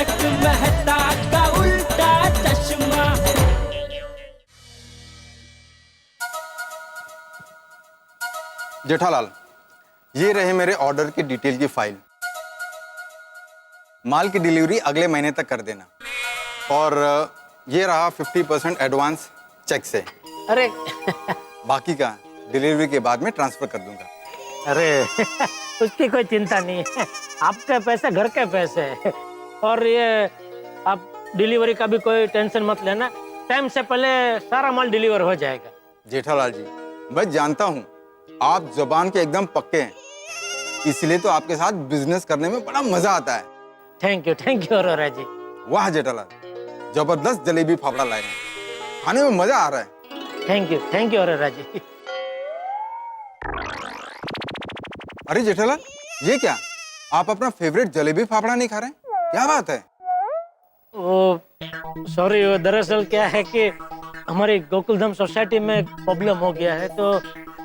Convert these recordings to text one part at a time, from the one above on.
तारक मेहता का उल्टा चश्मा। जेठालाल, ये रहे मेरे ऑर्डर की डिटेल की फाइल। माल की डिलीवरी अगले महीने तक कर देना। और ये रहा 50% एडवांस चेक से। अरे बाकी का डिलीवरी के बाद में ट्रांसफर कर दूंगा। अरे उसकी कोई चिंता नहीं है, आपके पैसे घर के पैसे हैं। और ये आप डिलीवरी का भी कोई टेंशन मत लेना, टाइम से पहले सारा माल डिलीवर हो जाएगा। जेठालाल जी, मैं जानता हूँ आप जुबान के एकदम पक्के हैं, इसलिए तो आपके साथ बिजनेस करने में बड़ा मजा आता है। थैंक यू अरोरा जी। वाह जेठालाल, जबरदस्त जलेबी फाफड़ा लाए हैं, खाने में मजा आ रहा है। थैंक यू अरोरा जी। अरे जेठालाल, ये क्या, आप अपना फेवरेट जलेबी फाफड़ा नहीं खा रहे हैं? क्या बात है? वो सॉरी, वो दरअसल क्या है कि हमारी गोकुलधाम सोसाइटी में एक प्रॉब्लम हो गया है, तो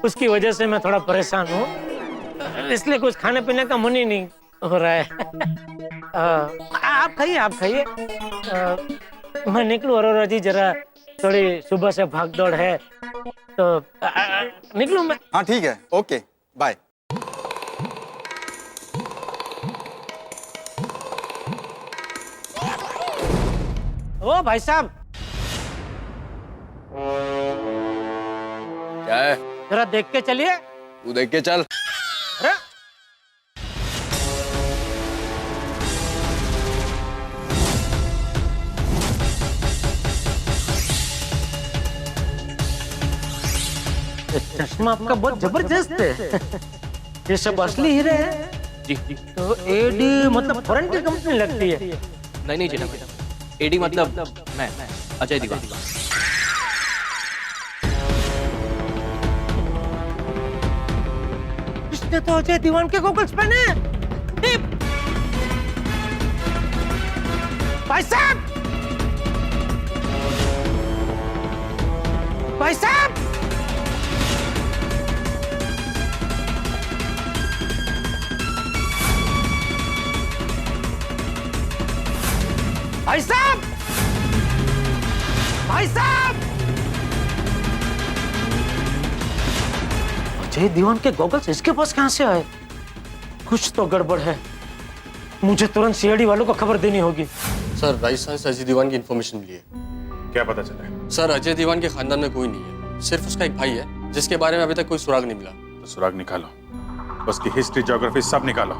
उसकी वजह से मैं थोड़ा परेशान हूँ, इसलिए कुछ खाने पीने का मन ही नहीं हो रहा है। आप खाइए। मैं निकलूं अरोरा जी, जरा थोड़ी सुबह से भाग दौड़ है, तो निकलूं मैं? हाँ ठीक है, ओके बाय। ओ भाई साहब, क्या है? जरा देख के चलिए। तू देख के चल। अरे चश्मा आपका बहुत जबरदस्त है। ये सब असली हीरे हैं? जी तो एडी मतलब फॉरेन की कंपनी लगती है। नहीं मैडम, एडी मतलब मैं अजय दीवान। इसने तो अजय दीवान के गॉगल्स पहने हैं। भाई साहब, भाई साहब, भाई साहब, भाई साहब, अजय दीवान के गॉगल्स इसके पास कहां से आए? कुछ तो गड़बड़ है, मुझे तुरंत सीआईडी वालों को खबर देनी होगी। सर, राजस्थान से अजय दीवान की इन्फॉर्मेशन मिली है। क्या पता चला है? सर, अजय दीवान के खानदान में कोई नहीं है, सिर्फ उसका एक भाई है जिसके बारे में अभी तक कोई सुराग नहीं मिला। तो सुराग निकालो, उसकी हिस्ट्री, ज्योग्राफी सब निकालो,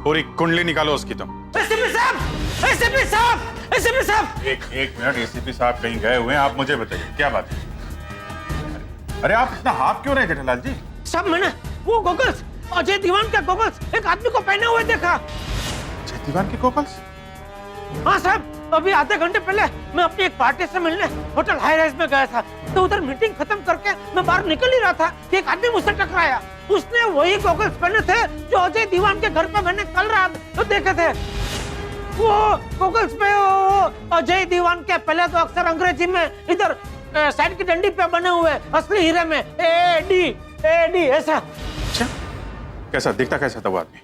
पूरी कुंडली निकालो उसकी। तुम एसीपी साहब, एसीपी साहब, एसीपी साहब। एक मिनट, एसीपी साहब कहीं गए हुए हैं? आप मुझे बताइए क्या बात है? अरे आप इतना हाफ क्यों रहे जेठालाल जी? सब मैंने वो गॉगल्स, अजय दीवान के गॉगल्स एक आदमी को पहने हुए देखा। अजय दीवान के गॉगल्स? हाँ साहब, अभी आधे घंटे पहले मैं अपनी एक पार्टी से मिलने होटल हाई राइज में गया था, तो उधर मीटिंग खत्म करके मैं बाहर निकल ही रहा था कि एक आदमी मुझसे टकराया। उसने वही गॉगल्स पहने थे जो अजय दीवान के घर पे मैंने कल रात तो देखे थे। वो गॉगल्स पे अजय दीवान के पहले तो अक्सर अंग्रेजी में इधर साइड की डंडी पे बने हुए असली हीरे में एडी एडी ऐसा। अच्छा, कैसा दिखता, कैसा था वो आदमी?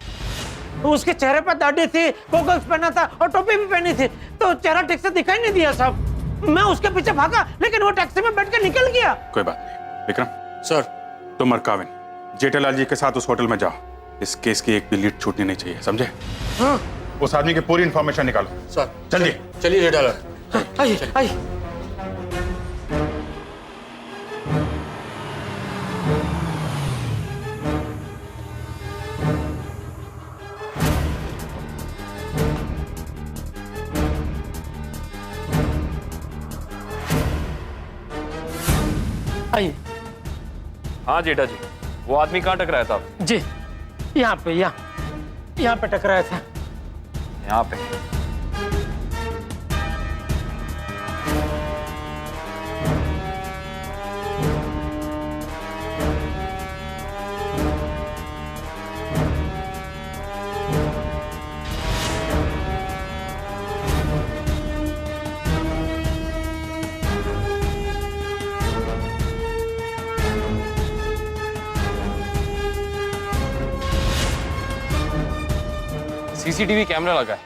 उसके चेहरे पर दाढ़ी थी, गॉगल्स पहना था और टोपी भी पहनी थी, तो चेहरा ठीक से दिखाई नहीं दिया साहब। मैं उसके पीछे भागा, लेकिन वो टैक्सी में बैठ के निकल गया। कोई बात नहीं। विक्रम सर, तुम और काविन जेठालाल जी के साथ उस होटल में जाओ, इस केस की एक भी लीड छूटनी नहीं चाहिए, समझे? हाँ। उस आदमी की पूरी इंफॉर्मेशन निकालो। सर जल्दी चलिए जेठालाल। आइए आइए। आइए। हाँ जेठा जी, वो आदमी कहाँ टकराया था? जी, यहाँ पे टकराया था। यहाँ पे? सीसीटीवी कैमरा लगा है।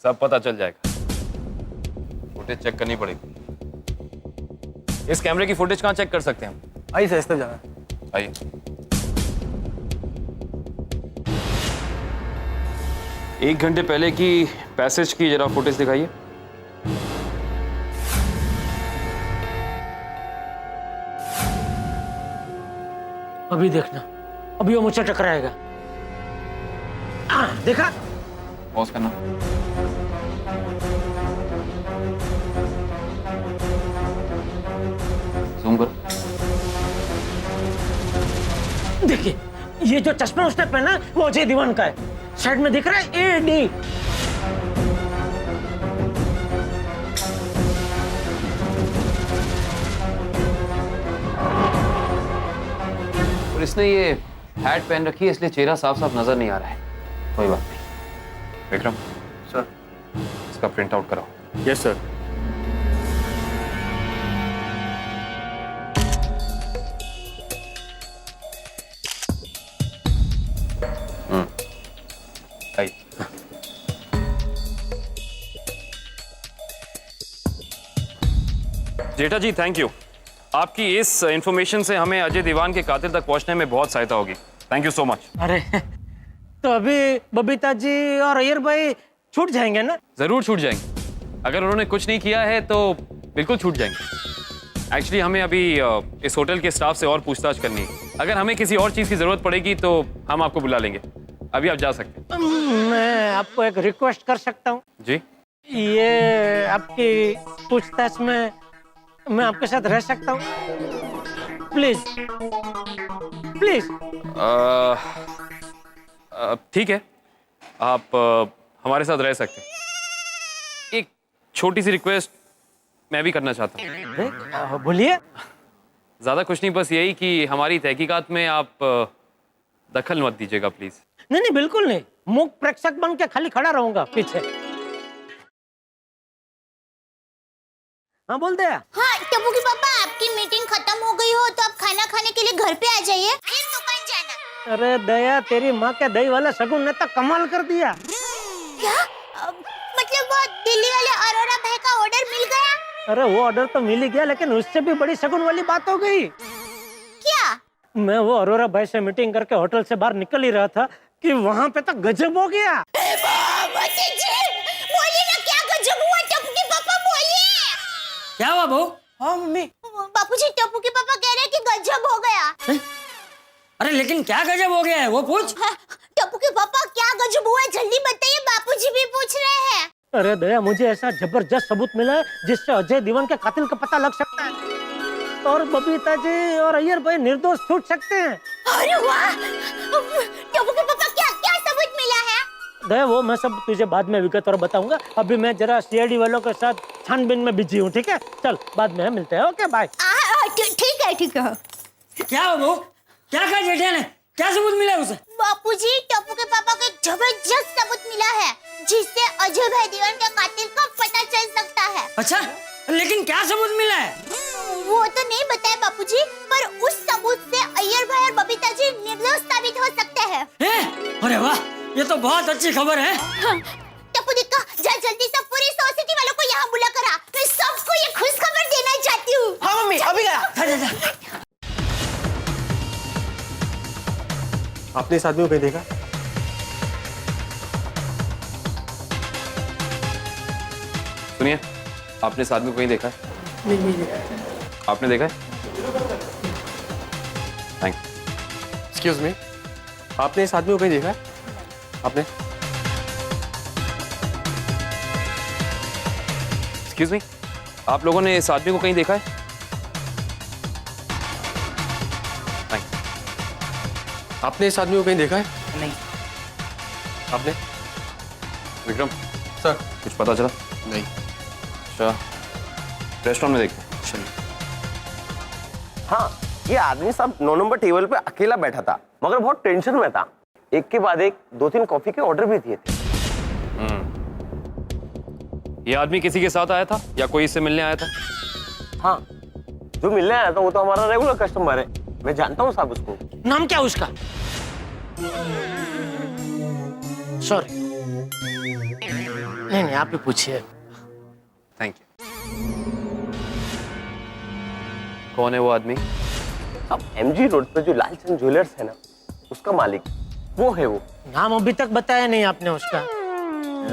सब पता चल जाएगा। फुटेज चेक करनी पड़ेगी। इस कैमरे की फुटेज कहाँ चेक कर सकते हैं हम? आइए सर, इस तरफ जाना है। आइए। एक घंटे पहले की पैसेज की जरा फुटेज दिखाइए। अभी देखना, अभी वो मुझसे टकराएगा। देखा? पॉज करना। जूम करो। देखिए, ये जो चश्मा उसने पहना है, वो अजय दीवान का है। साइड में दिख रहा है AD। और इसने ये हैट पहन रखी है, इसलिए चेहरा साफ साफ नजर नहीं आ रहा है। कोई बात नहीं। विक्रम सर। इसका प्रिंट आउट कराओ। Yes sir. आइए। जेठा जी, थैंक यू। आपकी इस इंफॉर्मेशन से हमें अजय दीवान के कातिल तक पहुंचने में बहुत सहायता होगी। Thank you so much. अरे तो अभी बबीता जी और अय्यर भाई छूट जाएंगे ना? जरूर छूट जाएंगे। अगर उन्होंने कुछ नहीं किया है तो बिल्कुल छूट जाएंगे। एक्चुअली हमें अभी इस होटल के स्टाफ से और पूछताछ करनी है। अगर हमें किसी और चीज की जरूरत पड़ेगी तो हम आपको बुला लेंगे। अभी आप जा सकते हैं। मैं आपको एक रिक्वेस्ट कर सकता हूँ? जी। ये आपकी पूछताछ में मैं आपके साथ रह सकता हूँ? Please please. ठीक है, आप हमारे साथ रह सकते हैं। एक छोटी सी रिक्वेस्ट मैं भी करना चाहता हूँ। बोलिए। ज्यादा कुछ नहीं, बस यही कि हमारी तहकीकात में आप दखल मत दीजिएगा प्लीज। नहीं नहीं, बिल्कुल नहीं। मूक प्रेक्षक बन के खाली खड़ा रहूंगा पीछे। हाँ बोल दे। हाँ टप्पू के पापा, आपकी मीटिंग खत्म हो गई हो तो आप खाना खाने के लिए घर पे आ जाइए, फिर दुकान जाना। अरे दया, तेरी माँ के दही वाले शगुन ने तो कमाल कर दिया। क्या मतलब वो दिल्ली वाले अरोरा भाई का ऑर्डर मिल गया? अरे वो ऑर्डर तो मिल ही गया, लेकिन उससे भी बड़ी शगुन वाली बात हो गई। क्या? मैं वो अरोरा भाई से मीटिंग करके होटल से बाहर निकल ही रहा था कि वहाँ पे तो गजब हो गया। बोलिए ना, क्या गजब हुआ टप्पू के पापा, बोलिए। क्या हुआ बहू? हाँ मम्मी। बापूजी, टप्पू के पापा कह रहे हैं कि गजब हो गया। अरे लेकिन क्या गजब हो गया है, वो पूछ। टप्पू के पापा क्या गजब हुआ है, जल्दी बताइए, बापूजी भी पूछ रहे हैं। अरे दया, मुझे ऐसा जबरदस्त सबूत मिला है जिससे अजय दीवान के कातिल का पता लग सकता है और बबीता जी और अय्यर भाई निर्दोष छूट सकते हैं। अरे वाह, टप्पू के पापा क्या क्या सबूत मिला है? दया, वो मैं सब तुझे बाद में विगतवार बताऊंगा। अभी मैं जरा CID वालों के साथ छानबीन में बिजी हूँ, ठीक है? चल बाद में मिलते हैं। Okay bye. ठीक है ठीक है। क्या हो वो? क्या कहा जेठा ने? क्या सबूत मिला उसे? बापूजी, टप्पू के पापा को एक जबरदस्त सबूत मिला है जिससे अजय भाई दीवान के कातिल का पता चल सकता है। अच्छा, लेकिन क्या सबूत मिला है? वो तो नहीं बताया बापूजी, पर उस सबूत से अय्यर भाई और बबीता जी निर्दोष साबित हो सकते हैं। अरे वाह, ये तो बहुत अच्छी खबर है। टप्पू दिक्का, जल्दी से पूरी सोसाइटी वालों को यहाँ बुला करा। मैं सबको ये खुश खबर देना चाहती हूँ। हाँ मम्मी, अभी गया। आपने इस आदमी को कहीं देखा? सुनिए, आपने इस आदमी को कहीं देखा है? नहीं देखा। आपने देखा है? Thank you. एक्सक्यूज मी, आपने इस आदमी को कहीं देखा है? आपने? एक्सक्यूज मी, आप लोगों ने इस आदमी को कहीं देखा है? Thank you. आपने इस आदमी को कहीं देखा है? नहीं। आपने? विक्रम सर। कुछ पता चला? नहीं। अच्छा, रेस्टोरेंट में देखते हैं। चलिए। हाँ, ये आदमी सब 9 नंबर टेबल पे अकेला बैठा था, मगर बहुत टेंशन में था। एक के बाद एक 2-3 कॉफी के ऑर्डर भी दिए थे। ये आदमी किसी के साथ आया था या कोई इससे मिलने आया था? हाँ, जो मिलने आया था वो तो हमारा रेगुलर कस्टमर है, मैं जानता हूँ साहब उसको। नाम क्या उसका? सॉरी। नहीं नहीं, आप ही पूछिए। Thank you. कौन है वो आदमी? अब MG रोड पे जो लालचंद ज्वेलर्स है ना, उसका मालिक वो है। वो नाम अभी तक बताया नहीं आपने उसका।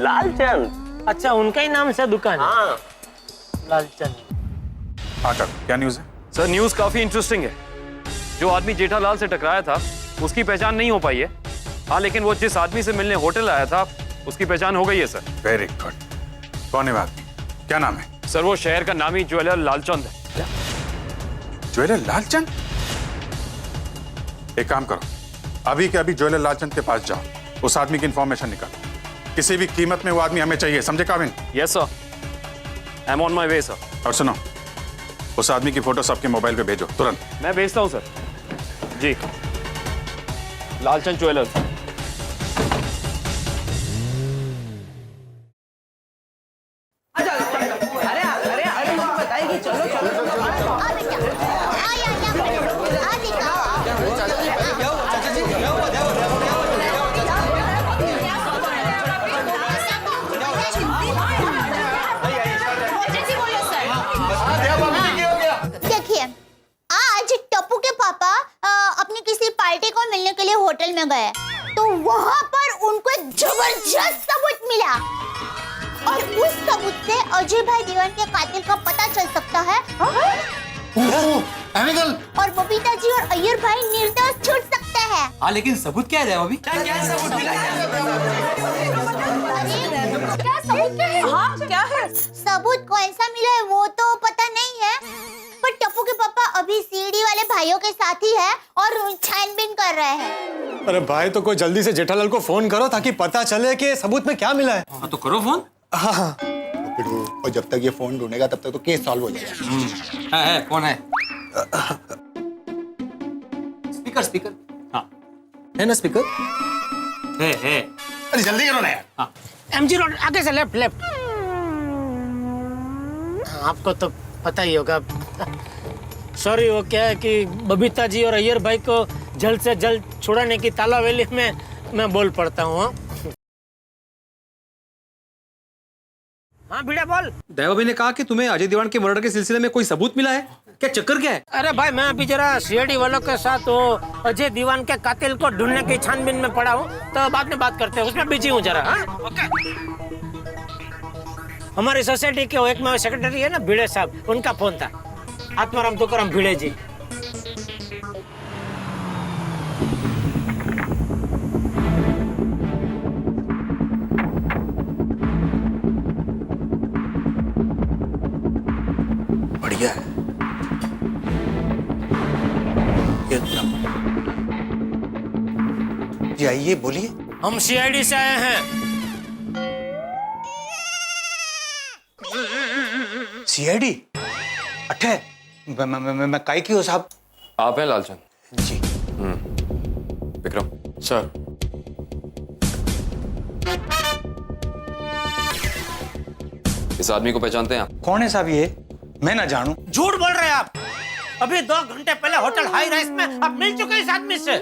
लालचंद। अच्छा, उनका ही नाम से दुकान है? हाँ। लालचंद। हाँ काका, क्या न्यूज़ है? सर न्यूज़ काफी इंटरेस्टिंग है। जो आदमी जेठालाल से टकराया था उसकी पहचान नहीं हो पाई है। हाँ, लेकिन वो जिस आदमी से मिलने होटल आया था उसकी पहचान हो गई है सर। Very good. कौन है वो आदमी? क्या नाम है? सर वो शहर का नामी ज्वेलर लालचंद है। ज्वेलर लालचंद? एक काम करो, अभी के अभी ज्वेलर लालचंद के पास जाओ, उस आदमी की इंफॉर्मेशन निकालो। किसी भी कीमत में वो आदमी हमें चाहिए, समझे Kavin? Yes sir, I am on my way sir. और सुनो, उस आदमी की फोटो सबके मोबाइल पे भेजो तुरंत। मैं भेजता हूँ सर। जी, लालचंद ज्वेलर। देखिए, आज टप्पू के पापा अपनी किसी पार्टी को मिलने के लिए होटल में गए, तो वहां पर उनको एक जबरदस्त सबूत मिला और उस सबूत से अजय भाई दीवान के कातिल का पता चल सकता है और बबीता जी और अय्यर भाई निर्दोष छूट सकते हैं। हाँ, लेकिन सबूत क्या है अभी? क्या सबूत क्या है? हाँ, क्या है? सबूत कौन सा मिला है वो तो पता नहीं है, पर टप्पू के पापा अभी सीडी वाले भाइयों के साथ ही है और छानबीन कर रहे हैं। अरे भाई, तो कोई जल्दी से जेठालाल को फोन करो ताकि पता चले कि सबूत में क्या मिला है। हाँ, तो करो फोन। हाँ, और जब तक ये फोन ढूंढेगा तब तक तो केस सॉल्व हो जाएगा। है कौन है? Speaker speaker. हाँ, है ना स्पीकर? है। अरे जल्दी करो ना यार। हाँ, MG रोड आगे से लेफ्ट लेफ्ट। आपको तो पता ही होगा। सॉरी, वो क्या है कि बबीता जी और अय्यर भाई को जल्द से जल्द छुड़ाने की तालावेली में मैं बोल पड़ता हूँ। हाँ भिड़ा बोल। दयाभाभी ने कहा कि तुम्हें अजय दीवान के मर्डर के सिलसिले में कोई सबूत मिला है क्या? चक्कर क्या है? अरे भाई, मैं अभी जरा सीआईडी वालों के साथ वो अजय दीवान के कातिल को ढूंढने की छानबीन में पड़ा हूँ, तो बाद में बात करते हैं, उसमें बिजी हूँ जरा। हाँ? ओके। हमारी सोसाइटी के एक में सेक्रेटरी है ना, भिड़े साहब, उनका फोन था। आत्माराम तुकाराम भिड़े जी। बढ़िया है। जी आइए, बोलिए। हम सीआईडी से आए हैं। सीआईडी? अठे मैं काई की हो साहब? आप हैं लालचंद? जी। विक्रम सर, इस आदमी को पहचानते हैं आप? कौन है साहब ये? मैं ना जानूं। झूठ बोल रहे हैं आप। अभी 2 घंटे पहले होटल हाई राइस में आप मिल चुके इस आदमी से।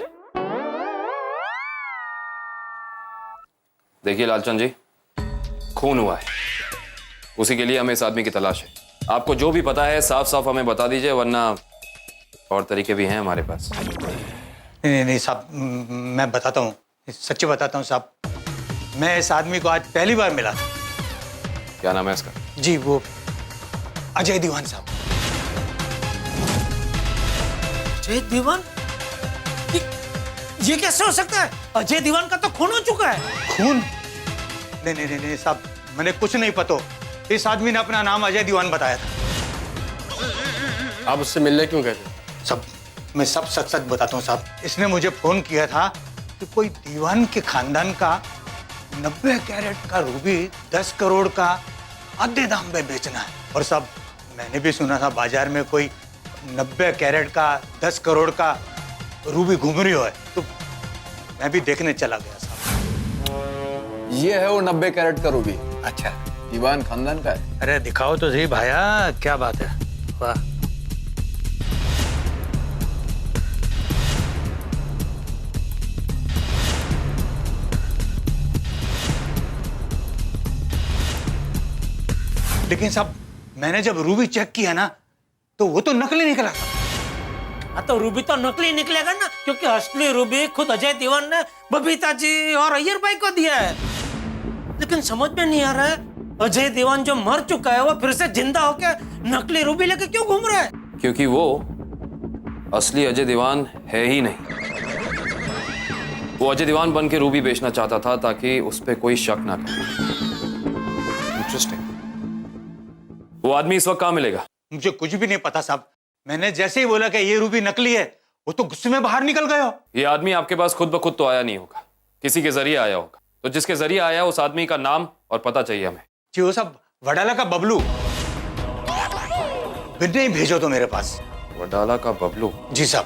देखिए लालचंद जी, खून हुआ है, उसी के लिए हमें इस आदमी की तलाश है। आपको जो भी पता है साफ साफ हमें बता दीजिए, वरना और तरीके भी हैं हमारे पास। नहीं साहब, मैं बताता हूँ, सच्ची बताता हूँ साहब। मैं इस आदमी को आज पहली बार मिला। क्या नाम है इसका? जी, वो अजय दीवान साहब। अजय दीवान? ये कैसे हो सकता है? अजय दीवान का तो खून हो चुका है। खून? नहीं साहब, मैंने कुछ नहीं पता। इस आदमी ने अपना नाम अजय दीवान बताया था। आप उससे मिलने क्यों गए थे? सब मैं सब सच बताता हूँ साहब। इसने मुझे फोन किया था कि कोई दीवान के खानदान का 90 कैरेट का रूबी 10 करोड़ का आधे दाम पे बेचना है। और साहब, मैंने भी सुना था बाजार में कोई 90 कैरेट का 10 करोड़ का रूबी घूम रही है, तो मैं भी देखने चला गया साहब। ये है वो 90 कैरेट का रूबी। अच्छा, दीवान खानदान का है। अरे दिखाओ तो सही भाया, क्या बात है। वाह। लेकिन साहब मैंने जब रूबी चेक किया ना तो वो तो नकली निकला था। हाँ तो रूबी तो नकली निकलेगा ना, क्योंकि असली रूबी खुद अजय देवगन ने बबीता जी और अय्यर भाई को दिया है। लेकिन समझ में नहीं आ रहा है, अजय देवगन जो मर चुका है वो फिर से जिंदा होके नकली रूबी लेके क्यों घूम रहा है? क्योंकि वो असली अजय देवान है ही नहीं। वो अजय देवान बन के रूबी बेचना चाहता था ताकि उस पर कोई शक ना करे। इंटरेस्टिंग। वो आदमी इस वक्त कहाँ मिलेगा? मुझे कुछ भी नहीं पता साहब। मैंने जैसे ही बोला कि ये रूबी नकली है, वो तो गुस्से में बाहर निकल गए हो। ये आदमी आपके पास खुद ब खुद तो आया नहीं होगा, किसी के जरिए आया होगा। तो जिसके जरिए आया उस आदमी का नाम और पता चाहिए हमें। जी वो साहब वडाला का बबलू। बिन्ने ही भेजो तो मेरे पास। वडाला का बबलू? जी साहब।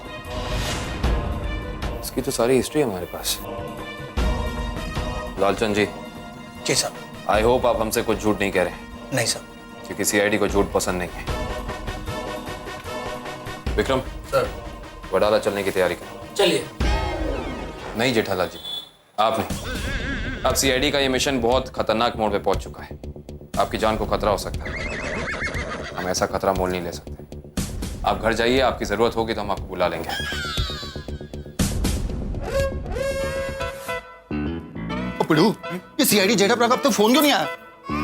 इसकी तो सारी हिस्ट्री है हमारे पास। लालचंद जी। जी साहब। आई होप आप हमसे कुछ झूठ नहीं कह रहे। नहीं साहब। क्योंकि सीआईडी को झूठ पसंद नहीं है। विक्रम सर, वडाला चलने की तैयारी करो। चलिए। नहीं जेठालाल जी, आप नहीं। अब सीआईडी का ये मिशन बहुत खतरनाक मोड़ पे पहुंच चुका है। आपकी जान को खतरा हो सकता है। हम ऐसा खतरा मोल नहीं ले सकते। आप घर जाइए, आपकी जरूरत होगी तो हम आपको बुला लेंगे। पिड़ू, ये सीआईडी जेठा प्रताप तो फोन क्यों नहीं आया?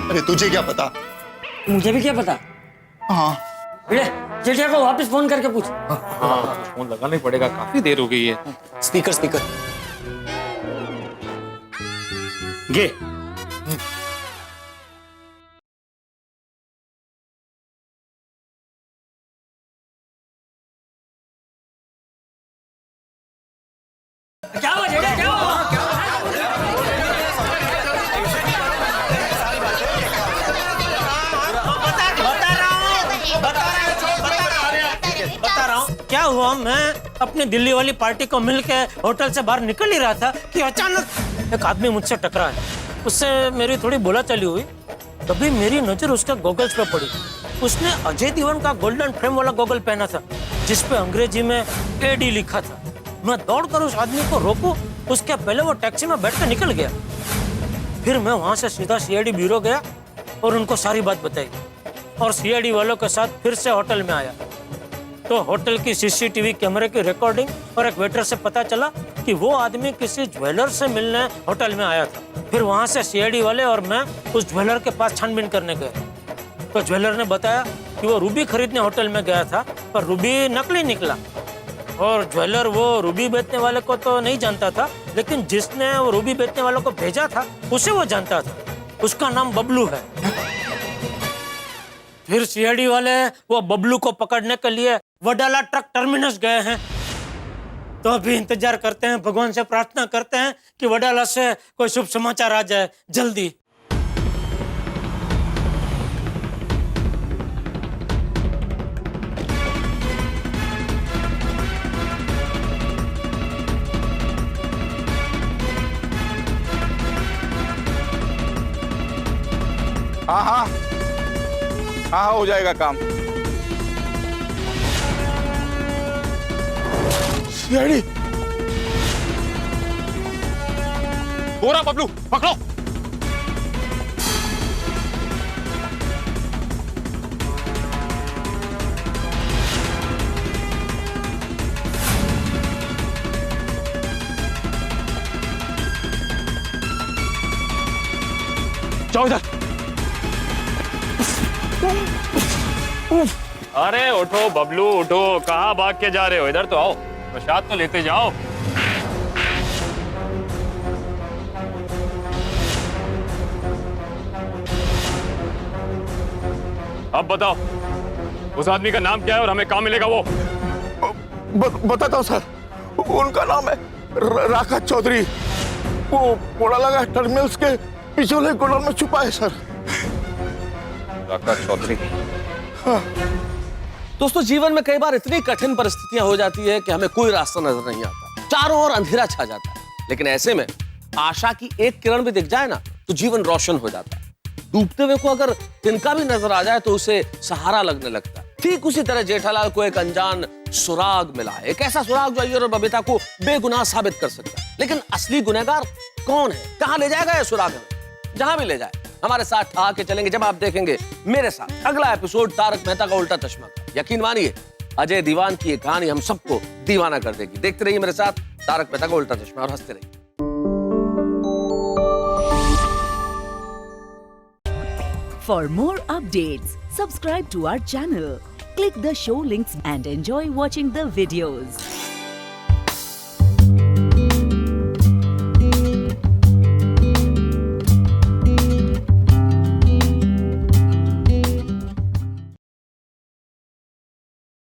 अरे तुझे क्या पता? मुझे भी क्या पता। हाँ जेठिया को वापस फोन करके पूछ। हाँ फोन लगाना ही पड़ेगा, काफी देर हो गई है। स्पीकर स्पीकर गे क्या हुआ जेठिया, क्या हुआ? बता रहा हूँ क्या हुआ। मैं अपनी दिल्ली वाली पार्टी को मिलके होटल से बाहर निकल ही रहा था कि अचानक एक आदमी मुझसे टकराया। उससे मेरी थोड़ी बोलाचाली हुई। तभी मेरी नजर उसके गॉगल्स पे पड़ी। उसने अजय देवगन का गोल्डन फ्रेम वाला गॉगल पहना था जिसपे अंग्रेजी में एडी लिखा था। मैं दौड़कर उस आदमी को रोकूं, उसके पहले वो टैक्सी में बैठ कर निकल गया। फिर मैं वहां से सीधा सीआईडी ब्यूरो गया और उनको सारी बात बताई और सीआईडी वालों के साथ फिर से होटल में आया। तो होटल की सीसीटीवी कैमरे की रिकॉर्डिंग और एक वेटर से पता चला कि वो आदमी किसी ज्वेलर से मिलने होटल में आया था। फिर वहां से सीआईडी वाले और मैं उस ज्वेलर के पास छानबीन करने गए। तो ज्वेलर ने बताया कि वो रूबी खरीदने होटल में गया था, पर रूबी नकली निकला। और ज्वेलर वो रूबी बेचने वाले को तो नहीं जानता था, लेकिन जिसने वो रूबी बेचने वालों को भेजा था उसे वो जानता था। उसका नाम बबलू है। फिर सीआईडी वाले वो बबलू को पकड़ने के लिए वडाला ट्रक टर्मिनस गए हैं। तो अभी इंतजार करते हैं, भगवान से प्रार्थना करते हैं कि वडाला से कोई शुभ समाचार आ जाए जल्दी। हाँ हाँ हाँ हो जाएगा काम। सीआईडी पूरा बबलू पकड़ो। जाओ इधर। अरे उठो बबलू उठो, कहाँ भाग के जा रहे हो? इधर तो आओ, प्रसाद तो लेते जाओ। अब बताओ उस आदमी का नाम क्या है और हमें कहाँ मिलेगा वो? बताता हूँ सर, उनका नाम है राका चौधरी। वो पोड़ा लगा टर्मिनल्स के पीछे वाले गोडाउन में छुपा है सर। राका चौधरी। हाँ। दोस्तों जीवन में कई बार इतनी कठिन परिस्थितियां हो जाती है कि हमें कोई रास्ता नजर नहीं आता, चारों ओर अंधेरा छा जाता है। लेकिन ऐसे में आशा की एक किरण भी दिख जाए ना तो जीवन रोशन हो जाता है। डूबते हुए को अगर तिनका भी नजर आ जाए तो उसे सहारा लगने लगता है। ठीक उसी तरह जेठालाल को एक अनजान सुराग मिला है, एक ऐसा सुराग जो अय्यर और बबीता को बेगुनाह साबित कर सकता है। लेकिन असली गुनहगार कौन है, कहां ले जाएगा यह सुराग हमें? जहां भी ले जाए हमारे साथ ठा के चलेंगे जब आप देखेंगे मेरे साथ अगला एपिसोड तारक मेहता का उल्टा चश्मा का। यकीन मानिए अजय दीवान की ये कहानी हम सबको दीवाना कर देगी। देखते रहिए मेरे साथ तारक मेहता का उल्टा चश्मा और हंसते रहिए। For more updates, subscribe to our channel, click the show links and enjoy watching the videos.